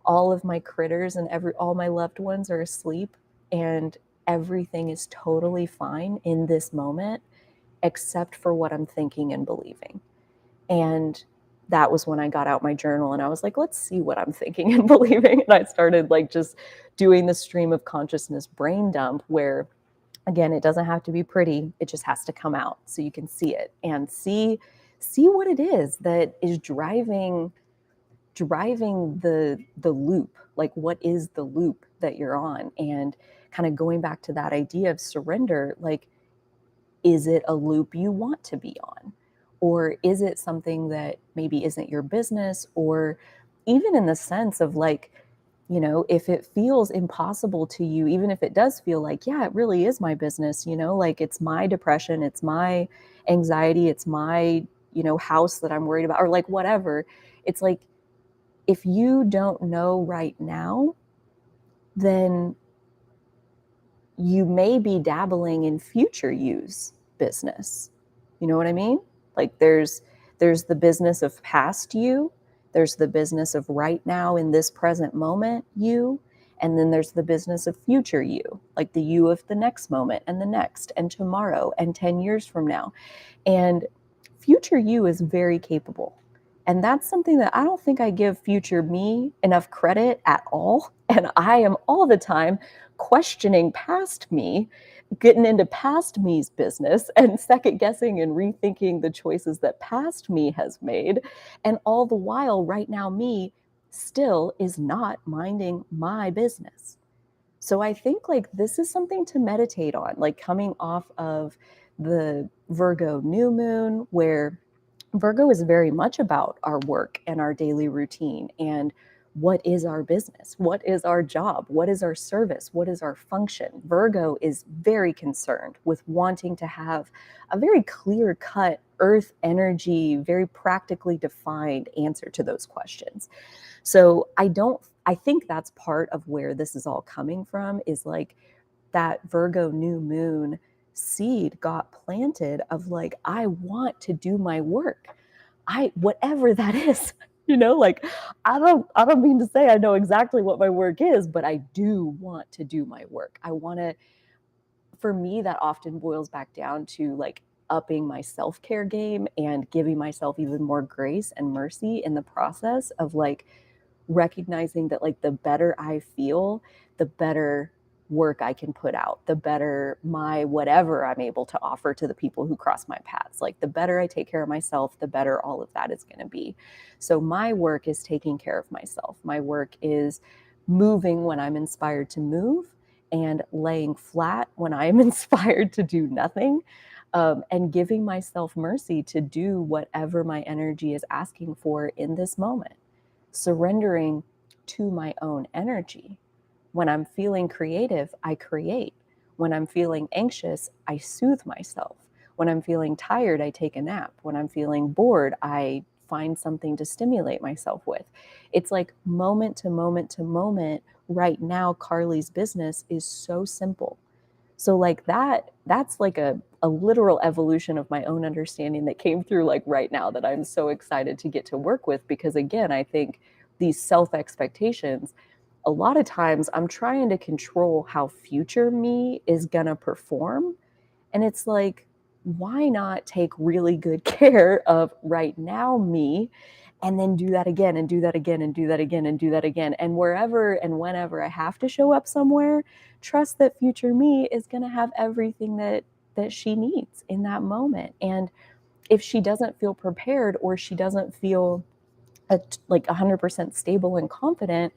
All of my critters and all my loved ones are asleep, and everything is totally fine in this moment except for what I'm thinking and believing. And that was when I got out my journal and I was like, let's see what I'm thinking and believing. And I started like just doing the stream of consciousness brain dump, where again, it doesn't have to be pretty, it just has to come out so you can see it and see what it is that is driving the loop. Like what is the loop that you're on? And kind of going back to that idea of surrender, like is it a loop you want to be on, or is it something that maybe isn't your business? Or even in the sense of like, if it feels impossible to you, even if it does feel like, yeah, it really is my business, like it's my depression, it's my anxiety, it's my, house that I'm worried about, or like whatever. It's like, if you don't know right now, then you may be dabbling in future you's business. You know what I mean? Like there's the business of past you, there's the business of right now in this present moment you, and then there's the business of future you, like the you of the next moment and the next and tomorrow and 10 years from now. And future you is very capable. And that's something that I don't think I give future me enough credit at all. And I am all the time questioning past me, getting into past me's business and second guessing and rethinking the choices that past me has made. And all the while, right now, me still is not minding my business. So I think like this is something to meditate on, like coming off of the Virgo new moon, where Virgo is very much about our work and our daily routine and what is our business? What is our job? What is our service? What is our function? Virgo is very concerned with wanting to have a very clear cut earth energy, very practically defined answer to those questions. So I think that's part of where this is all coming from, is like that Virgo new moon seed got planted of like, I want to do my work. Whatever that is, like I don't mean to say I know exactly what my work is, but I do want to do my work. I want to, for me, that often boils back down to like upping my self-care game and giving myself even more grace and mercy in the process of like recognizing that like the better I feel, the better work I can put out, the better my whatever I'm able to offer to the people who cross my paths. Like the better I take care of myself, the better all of that is going to be. So my work is taking care of myself. My work is moving when I'm inspired to move and laying flat when I'm inspired to do nothing. And giving myself mercy to do whatever my energy is asking for in this moment, surrendering to my own energy. When I'm feeling creative, I create. When I'm feeling anxious, I soothe myself. When I'm feeling tired, I take a nap. When I'm feeling bored, I find something to stimulate myself with. It's like moment to moment to moment. Right now, Carly's business is so simple. So like that's like a literal evolution of my own understanding that came through like right now, that I'm so excited to get to work with, because again, I think these self expectations, a lot of times I'm trying to control how future me is going to perform. And it's like, why not take really good care of right now me, and then do that again and do that again and do that again and do that again. And wherever and whenever I have to show up somewhere, trust that future me is going to have everything that she needs in that moment. And if she doesn't feel prepared, or she doesn't feel like 100% stable and confident,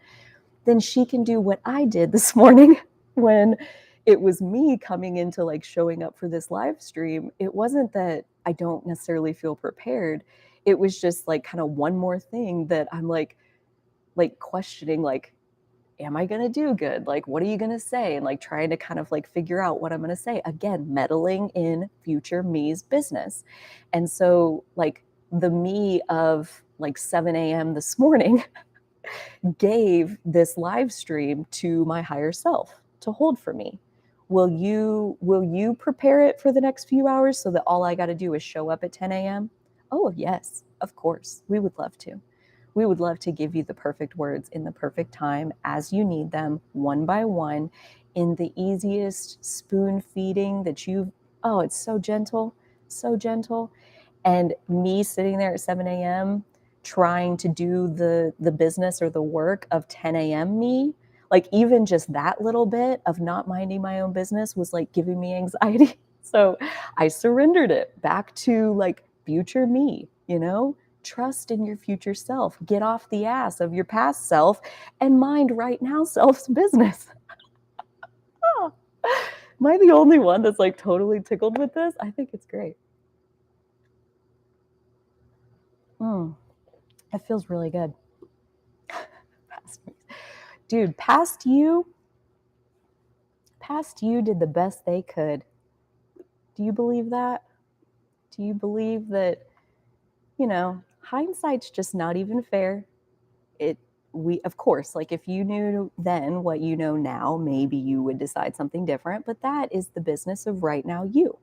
then she can do what I did this morning when it was me coming into like showing up for this live stream. It wasn't that I don't necessarily feel prepared. It was just like kind of one more thing that I'm like questioning, like, am I going to do good? Like, what are you going to say? And like trying to kind of like figure out what I'm going to say. Again, meddling in future me's business. And so like the me of like 7 a.m. this morning gave this live stream to my higher self to hold for me. Will you prepare it for the next few hours so that all I got to do is show up at 10 a.m.? Oh, yes, of course. We would love to. We would love to give you the perfect words in the perfect time as you need them, one by one, in the easiest spoon feeding that oh, it's so gentle, so gentle. And me sitting there at 7 a.m. trying to do the business or the work of 10 a.m. me, like even just that little bit of not minding my own business was like giving me anxiety. So I surrendered it back to like future me, trust in your future self, get off the ass of your past self and mind right now self's business. Oh, am I the only one that's like totally tickled with this? I think it's great. It feels really good. Dude, past you did the best they could. Do you believe that? Do you believe that, hindsight's just not even fair? It of course, like if you knew then what you know now, maybe you would decide something different, but that is the business of right now you.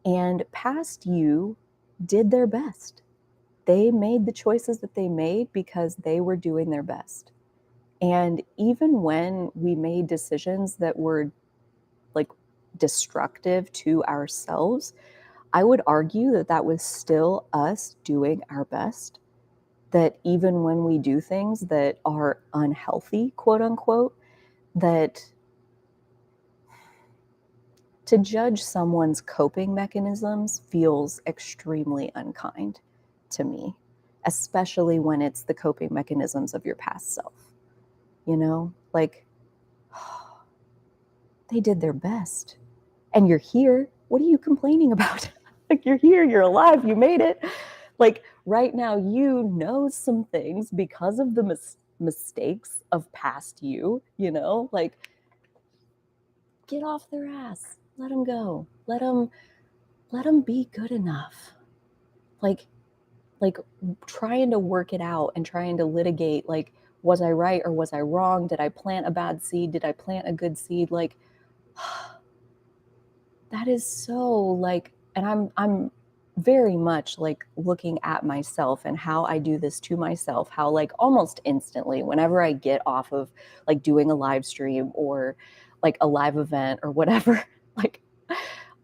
And past you did their best. They made the choices that they made because they were doing their best. And even when we made decisions that were like destructive to ourselves, I would argue that that was still us doing our best. That even when we do things that are unhealthy, quote unquote, that to judge someone's coping mechanisms feels extremely unkind to me, especially when it's the coping mechanisms of your past self. You know, like they did their best and you're here. What are you complaining about? Like, you're here, you're alive, you made it. Like, right now, you know some things because of the mistakes of past you know, like, get off their ass, let them go, let them be good enough. Like, like trying to work it out and trying to litigate, like, was I right or was I wrong? Did I plant a bad seed? Did I plant a good seed? Like, that is so like, and I'm very much like looking at myself and how I do this to myself, how like almost instantly whenever I get off of like doing a live stream or like a live event or whatever, like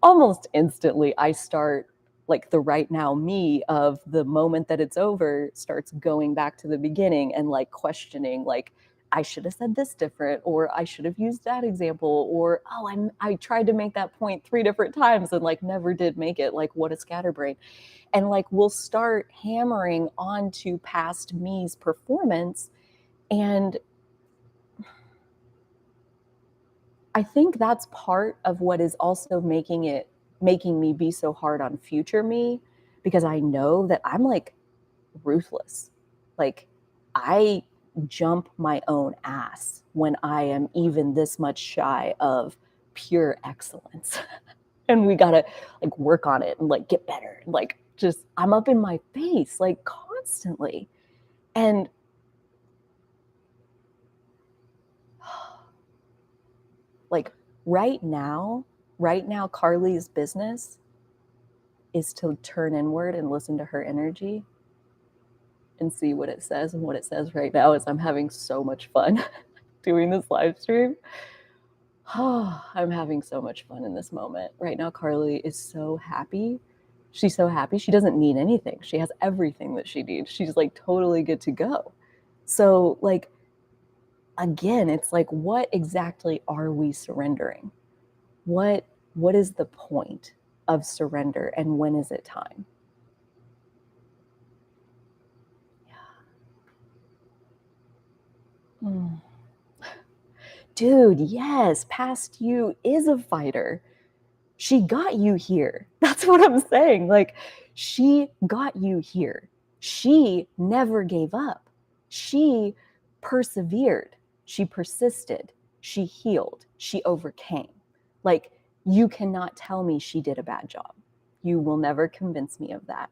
almost instantly I start like the right now me of the moment that it's over starts going back to the beginning and like questioning like I should have said this different, or I should have used that example, or oh, I tried to make that point 3 different times and like never did make it. Like, what a scatterbrain. And like we'll start hammering onto past me's performance. And I think that's part of what is also making me be so hard on future me, because I know that I'm like ruthless. Like, I jump my own ass when I am even this much shy of pure excellence. And we gotta like work on it and like get better. And like just I'm up in my face like constantly. And like right now, Carly's business is to turn inward and listen to her energy and see what it says. And what it says right now is I'm having so much fun doing this live stream. Oh, I'm having so much fun in this moment. Right now, Carly is so happy. She's so happy. She doesn't need anything. She has everything that she needs. She's like totally good to go. So, like, again, it's like, what exactly are we surrendering? What is the point of surrender, and when is it time? Yeah. Dude, yes, past you is a fighter. She got you here. That's what I'm saying. Like, she got you here. She never gave up. She persevered. She persisted. She healed. She overcame. Like, you cannot tell me she did a bad job. You will never convince me of that.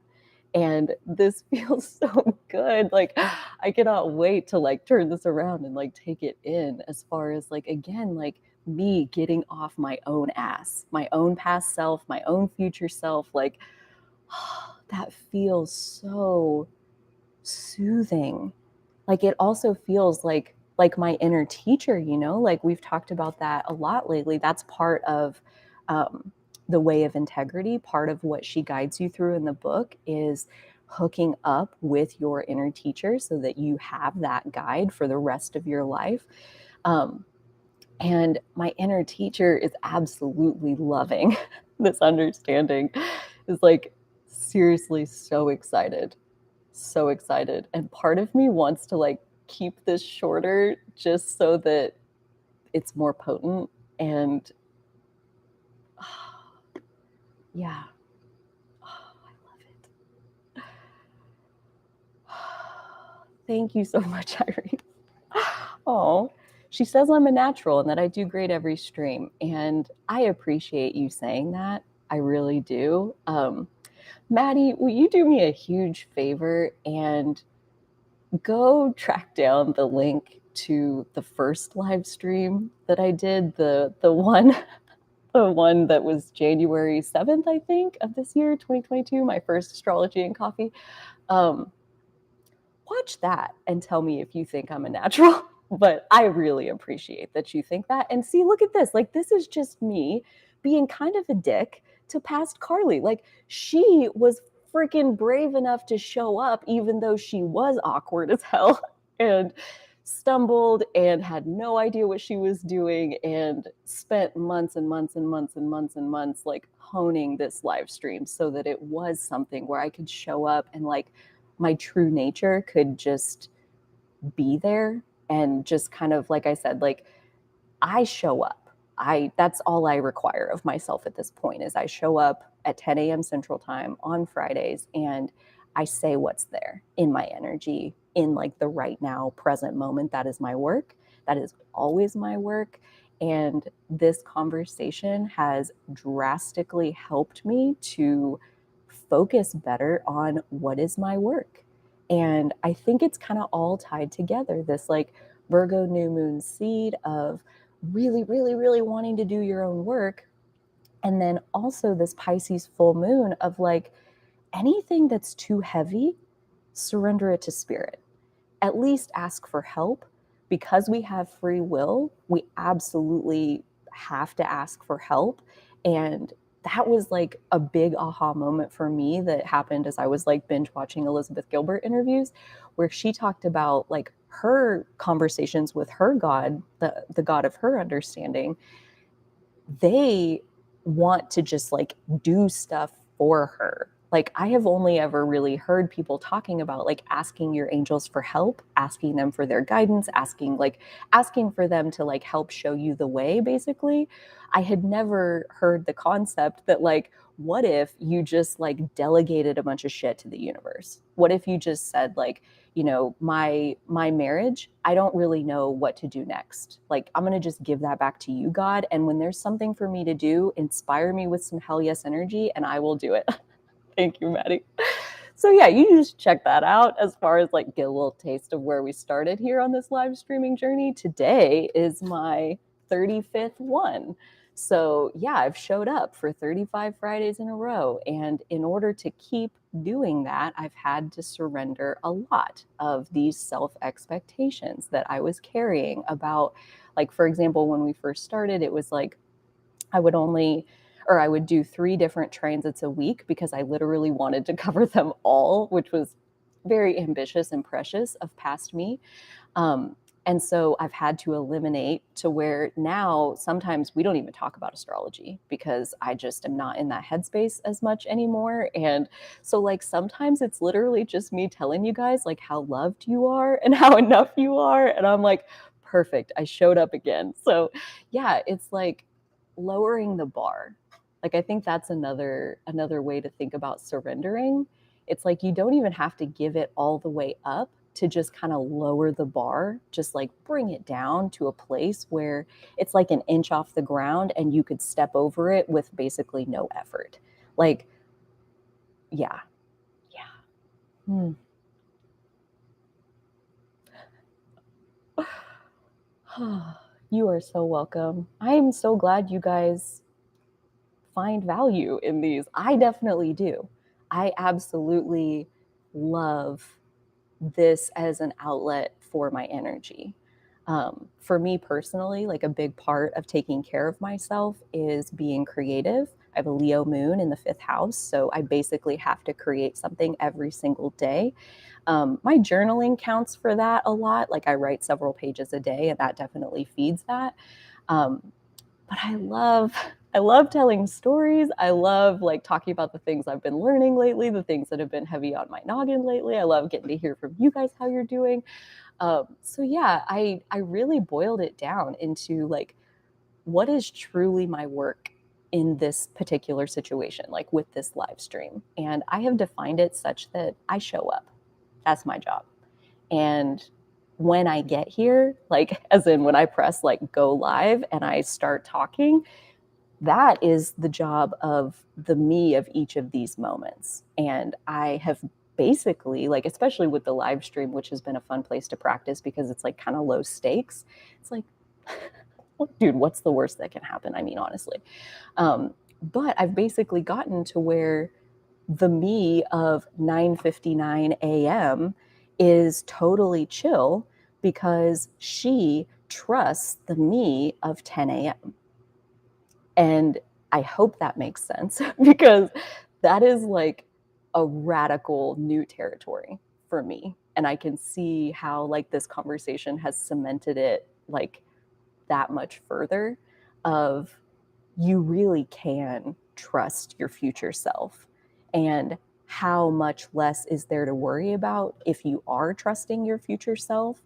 And this feels so good. Like, I cannot wait to like turn this around and like take it in, as far as like, again, like me getting off my own ass, my own past self, my own future self. Like, that feels so soothing. Like, it also feels like my inner teacher, like we've talked about that a lot lately. That's part of the way of integrity. Part of what she guides you through in the book is hooking up with your inner teacher so that you have that guide for the rest of your life. And my inner teacher is absolutely loving this understanding, is like seriously so excited, so excited. And part of me wants to like keep this shorter just so that it's more potent. And yeah, I love it. Thank you so much, Irene. Oh, she says I'm a natural and that I do great every stream. And I appreciate you saying that. I really do. Maddie, will you do me a huge favor and go track down the link to the first live stream that I did, the one the one that was January 7th, I think, of this year, 2022, my first Astrology and Coffee. Um, Watch that and tell me if you think I'm a natural. But I really appreciate that you think that. And see, look at this. Like, this is just me being kind of a dick to past Carly. Like, she was freaking brave enough to show up, even though she was awkward as hell and stumbled and had no idea what she was doing and spent months and months and months and months and months like honing this live stream so that it was something where I could show up and like my true nature could just be there and just kind of like I said, like I show up. That's all I require of myself at this point is I show up at 10 a.m. Central Time on Fridays and I say what's there in my energy in like the right now present moment. That is my work. That is always my work. And this conversation has drastically helped me to focus better on what is my work. And I think it's kind of all tied together. This like Virgo new moon seed of really, really, really wanting to do your own work. And then also this Pisces full moon of like anything that's too heavy, surrender it to spirit. At least ask for help. Because we have free will, we absolutely have to ask for help. And that was like a big aha moment for me that happened as I was like binge watching Elizabeth Gilbert interviews, where she talked about like her conversations with her God, the God of her understanding. They want to just like do stuff for her. Like I have only ever really heard people talking about like asking your angels for help, asking them for their guidance, asking for them to like help show you the way basically. I had never heard the concept that like what if you just like delegated a bunch of shit to the universe? What if you just said like, you know, my marriage, I don't really know what to do next. Like I'm going to just give that back to you, God, and when there's something for me to do, inspire me with some hell yes energy and I will do it. Thank you, Maddie. So yeah, you just check that out as far as like get a little taste of where we started here on this live streaming journey. Today is my 35th one. So yeah, I've showed up for 35 Fridays in a row. And in order to keep doing that, I've had to surrender a lot of these self expectations that I was carrying about, like, for example, when we first started, it was like I would only or I would do 3 different transits a week because I literally wanted to cover them all, which was very ambitious and precious of past me. Um, and so I've had to eliminate to where now sometimes we don't even talk about astrology because I just am not in that headspace as much anymore. And so like sometimes it's literally just me telling you guys like how loved you are and how enough you are. And I'm like, perfect, I showed up again. So yeah, it's like lowering the bar. Like I think that's another way to think about surrendering. It's like you don't even have to give it all the way up to just kind of lower the bar, just like bring it down to a place where it's like an inch off the ground and you could step over it with basically no effort. Like, yeah, yeah. Hmm. You are so welcome. I am so glad you guys find value in these. I definitely do. I absolutely love this as an outlet for my energy. For me personally, like a big part of taking care of myself is being creative. I have a Leo moon in the 5th house, so I basically have to create something every single day. My journaling counts for that a lot. Like I write several pages a day, and that definitely feeds that. Um, but I love telling stories. I love like talking about the things I've been learning lately, the things that have been heavy on my noggin lately. I love getting to hear from you guys how you're doing. So yeah, I really boiled it down into like what is truly my work in this particular situation, like with this live stream. And I have defined it such that I show up. That's my job. And when I get here, like as in when I press like go live and I start talking, that is the job of the me of each of these moments. And I have basically, like, especially with the live stream, which has been a fun place to practice because it's like kind of low stakes. It's like, well, dude, what's the worst that can happen? I mean, honestly. But I've basically gotten to where the me of 9:59 a.m. is totally chill because she trusts the me of 10 a.m. And I hope that makes sense because that is like a radical new territory for me. And I can see how like this conversation has cemented it like that much further of you really can trust your future self. And how much less is there to worry about if you are trusting your future self?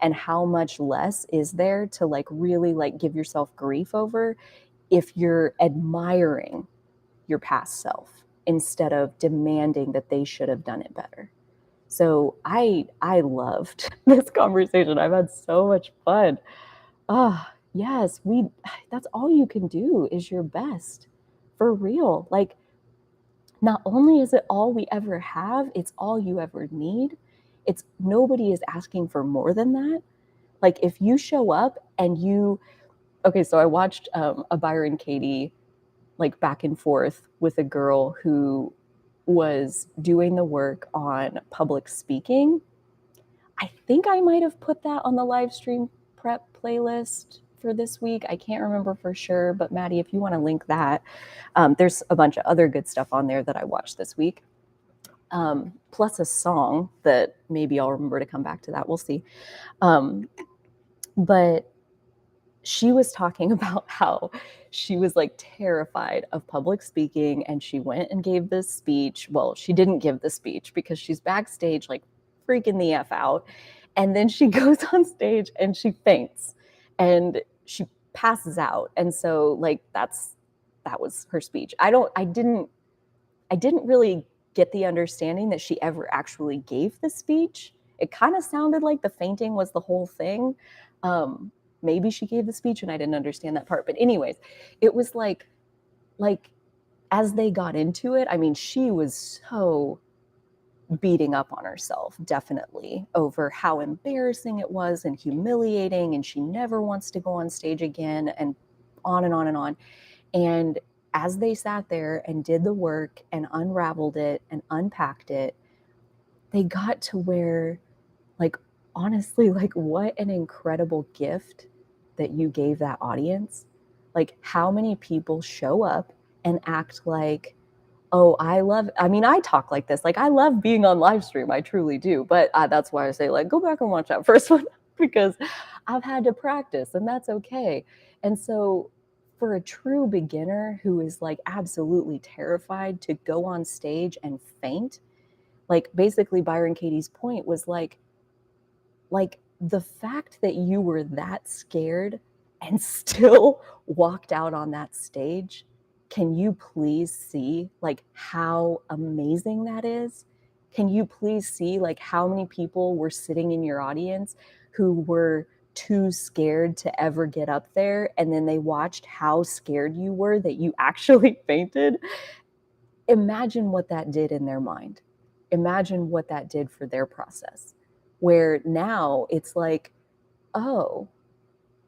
And how much less is there to like really like give yourself grief over if you're admiring your past self instead of demanding that they should have done it better. So I loved this conversation. I've had so much fun. Ah, yes, that's all you can do is your best. For real. Like, not only is it all we ever have, it's all you ever need. It's nobody is asking for more than that. Like if you show up and you okay, so I watched a Byron Katie like back and forth with a girl who was doing the work on public speaking. I think I might have put that on the live stream prep playlist for this week. I can't remember for sure, but Maddie, if you want to link that, there's a bunch of other good stuff on there that I watched this week. Plus a song that maybe I'll remember to come back to that. We'll see. But she was talking about how she was like terrified of public speaking and she went and gave this speech. Well, she didn't give the speech because she's backstage like freaking the F out. And then she goes on stage and she faints and she passes out. And so like that was her speech. I didn't really get the understanding that she ever actually gave the speech. It kind of sounded like the fainting was the whole thing. Maybe she gave the speech and I didn't understand that part. But anyways, it was like as they got into it, I mean, she was so beating up on herself, definitely, over how embarrassing it was and humiliating. And she never wants to go on stage again and on and on and on. And as they sat there and did the work and unraveled it and unpacked it, they got to where, like, honestly, like, what an incredible gift that you gave that audience. Like, how many people show up and act like, oh, I mean, I talk like this. Like, I love being on live stream. I truly do. But that's why I say, like, go back and watch that first one because I've had to practice and that's okay. And so, for a true beginner who is like absolutely terrified to go on stage and faint, like basically Byron Katie's point was like the fact that you were that scared and still walked out on that stage, can you please see like how amazing that is? Can you please see like how many people were sitting in your audience who were too scared to ever get up there, and then they watched how scared you were that you actually fainted? Imagine what that did in their mind. Imagine what that did for their process. Where now it's like, oh,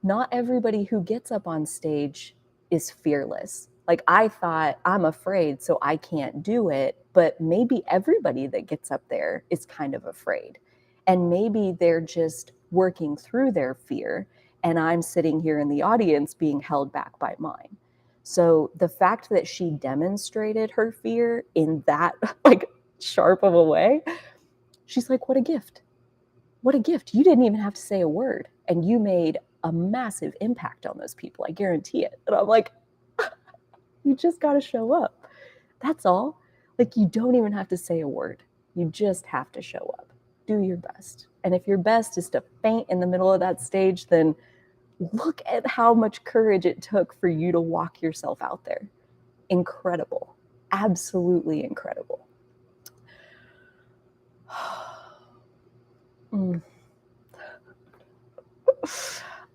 not everybody who gets up on stage is fearless. Like I thought, I'm afraid, so I can't do it. But maybe everybody that gets up there is kind of afraid. And maybe they're just working through their fear. And I'm sitting here in the audience being held back by mine. So the fact that she demonstrated her fear in that like sharp of a way, she's like, what a gift. What a gift. You didn't even have to say a word and you made a massive impact on those people. I guarantee it. And I'm like, you just got to show up. That's all. Like, you don't even have to say a word. You just have to show up. Do your best. And if your best is to faint in the middle of that stage, then look at how much courage it took for you to walk yourself out there. Incredible. Absolutely incredible.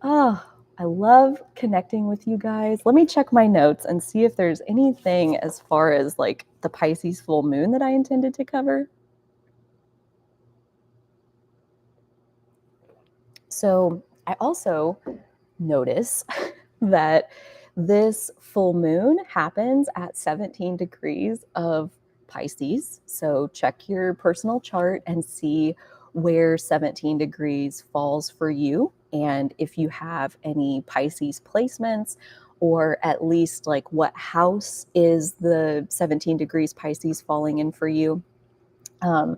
Oh, I love connecting with you guys. Let me check my notes and see if there's anything as far as like the Pisces full moon that I intended to cover. So I also notice that this full moon happens at 17 degrees of Pisces. So check your personal chart and see where 17 degrees falls for you. And if you have any Pisces placements, or at least like what house is the 17 degrees Pisces falling in for you. Um,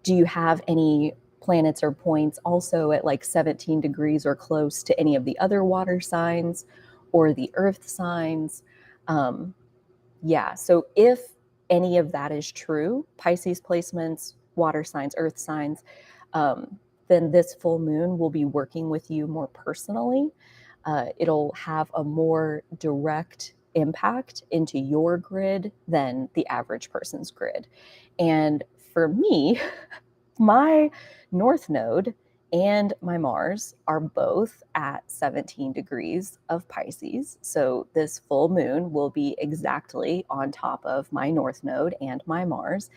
do you have any planets or points also at like 17 degrees or close to any of the other water signs or the earth signs? Um, yeah, so if any of that is true, Pisces placements, water signs, earth signs, um, then this full moon will be working with you more personally. It'll have a more direct impact into your grid than the average person's grid. And for me, my North Node and my Mars are both at 17 degrees of Pisces. So this full moon will be exactly on top of my North Node and my Mars,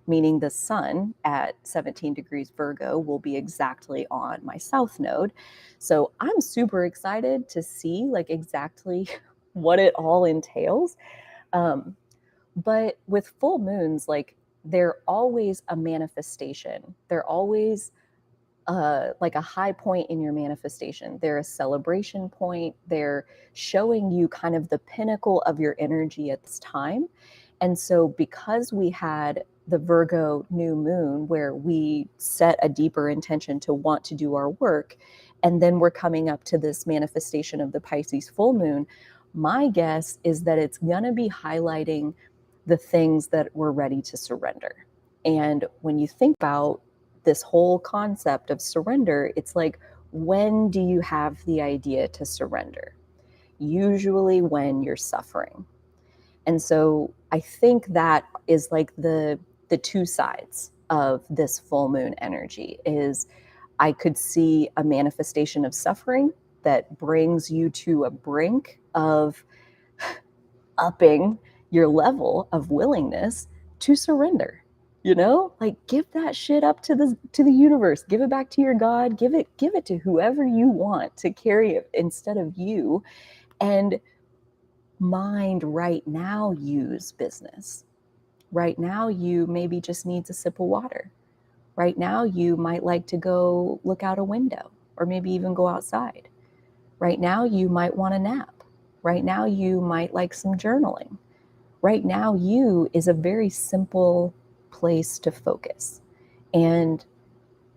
meaning the Sun at 17 degrees Virgo will be exactly on my South Node. So I'm super excited to see like exactly what it all entails. Um, but with full moons, like they're always a manifestation. They're always like a high point in your manifestation. They're a celebration point. They're showing you kind of the pinnacle of your energy at this time. And so, because we had the Virgo new moon where we set a deeper intention to want to do our work, and then we're coming up to this manifestation of the Pisces full moon, my guess is that it's going to be highlighting the things that we're ready to surrender. And when you think about this whole concept of surrender, it's like, when do you have the idea to surrender? Usually when you're suffering. And so I think that is like the two sides of this full moon energy is I could see a manifestation of suffering that brings you to a brink of upping your level of willingness to surrender. You know, like give that shit up to the universe, give it back to your God, give it to whoever you want to carry it instead of you. And mind right now use business. Right now you maybe just needs a sip of water. Right now you might like to go look out a window or maybe even go outside. Right now you might want a nap. Right now you might like some journaling. Right now you is a very simple place to focus. And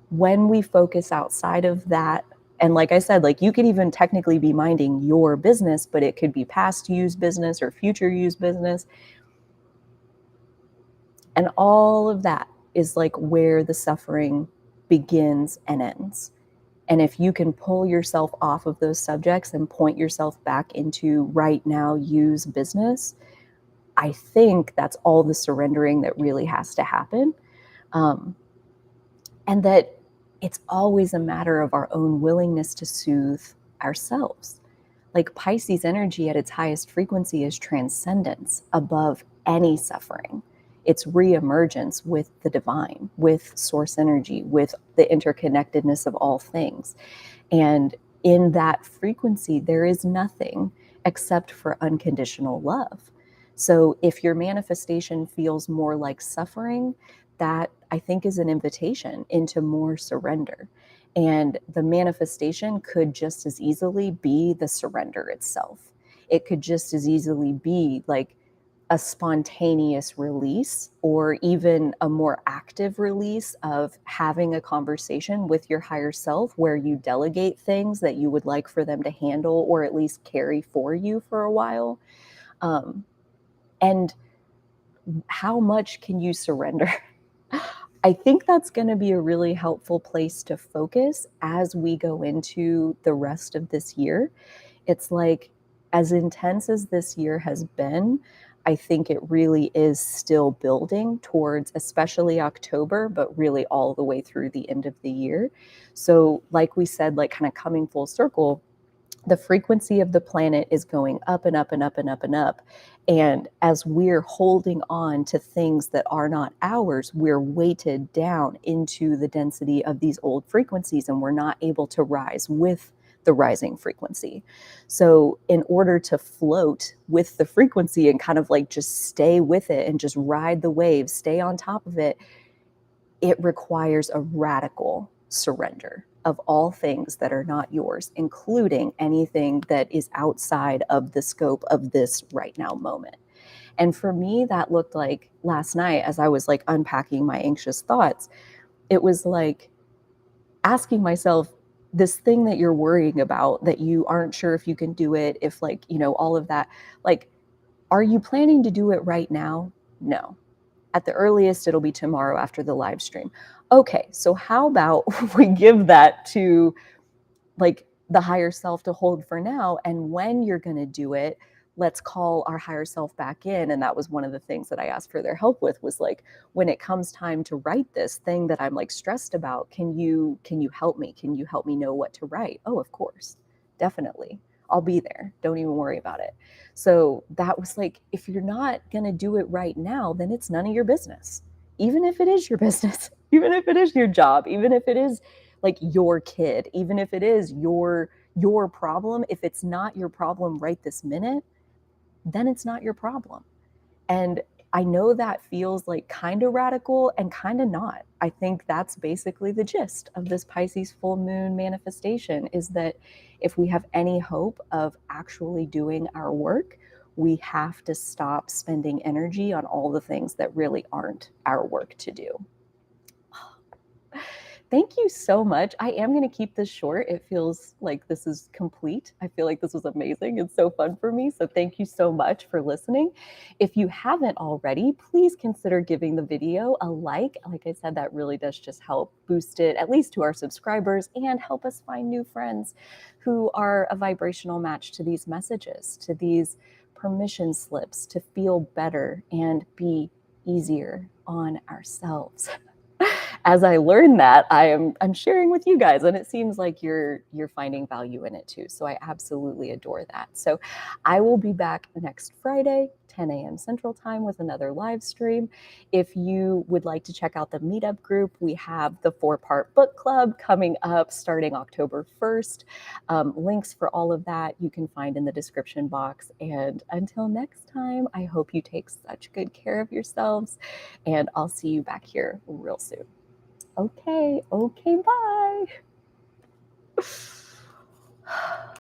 when we focus outside of that, and like I said, like you could even technically be minding your business, but it could be past use business or future use business. And all of that is like where the suffering begins and ends. And if you can pull yourself off of those subjects and point yourself back into right now use business, I think that's all the surrendering that really has to happen. And that it's always a matter of our own willingness to soothe ourselves. Like Pisces energy at its highest frequency is transcendence above any suffering. It's reemergence with the divine, with source energy, with the interconnectedness of all things. And in that frequency, there is nothing except for unconditional love. So if your manifestation feels more like suffering, that I think is an invitation into more surrender. And the manifestation could just as easily be the surrender itself. It could just as easily be like a spontaneous release or even a more active release of having a conversation with your higher self where you delegate things that you would like for them to handle or at least carry for you for a while. And how much can you surrender? I think that's going to be a really helpful place to focus as we go into the rest of this year. It's like, as intense as this year has been, I think it really is still building towards, especially October, but really all the way through the end of the year. So, like we said, like kind of coming full circle, the frequency of the planet is going up and up and up and up and up. And as we're holding on to things that are not ours, we're weighted down into the density of these old frequencies, and we're not able to rise with the rising frequency. So, in order to float with the frequency and kind of like just stay with it and just ride the waves, stay on top of it, it requires a radical surrender of all things that are not yours, including anything that is outside of the scope of this right now moment. And for me, that looked like last night as I was like unpacking my anxious thoughts, it was like asking myself, this thing that you're worrying about, that you aren't sure if you can do it, if like, all of that, like, are you planning to do it right now? No. At the earliest, it'll be tomorrow after the live stream. Okay, so how about we give that to like the higher self to hold for now, and when you're going to do it, let's call our higher self back in. And that was one of the things that I asked for their help with, was like, when it comes time to write this thing that I'm like stressed about, can you help me, can you help me know what to write? Oh, of course, definitely, I'll be there, don't even worry about it. So that was like, if you're not going to do it right now, then it's none of your business, even if it is your business, even if it is your job, even if it is like your kid, even if it is your problem. If it's not your problem right this minute, then it's not your problem. And I know that feels like kind of radical and kind of not. I think that's basically the gist of this Pisces full moon manifestation, is that if we have any hope of actually doing our work, we have to stop spending energy on all the things that really aren't our work to do. Thank you so much. I am going to keep this short. It feels like this is complete. I feel like this was amazing. It's so fun for me. So thank you so much for listening. If you haven't already, please consider giving the video a like. Like I said, that really does just help boost it, at least to our subscribers, and help us find new friends who are a vibrational match to these messages, to these permission slips to feel better and be easier on ourselves. As I learn that, I'm sharing with you guys, and it seems like you're finding value in it too. So I absolutely adore that. So I will be back next Friday, 10 a.m. Central Time, with another live stream. If you would like to check out the meetup group, we have the 4-part book club coming up starting October 1st. Links for all of that you can find in the description box. And until next time, I hope you take such good care of yourselves, and I'll see you back here real soon. Okay, bye.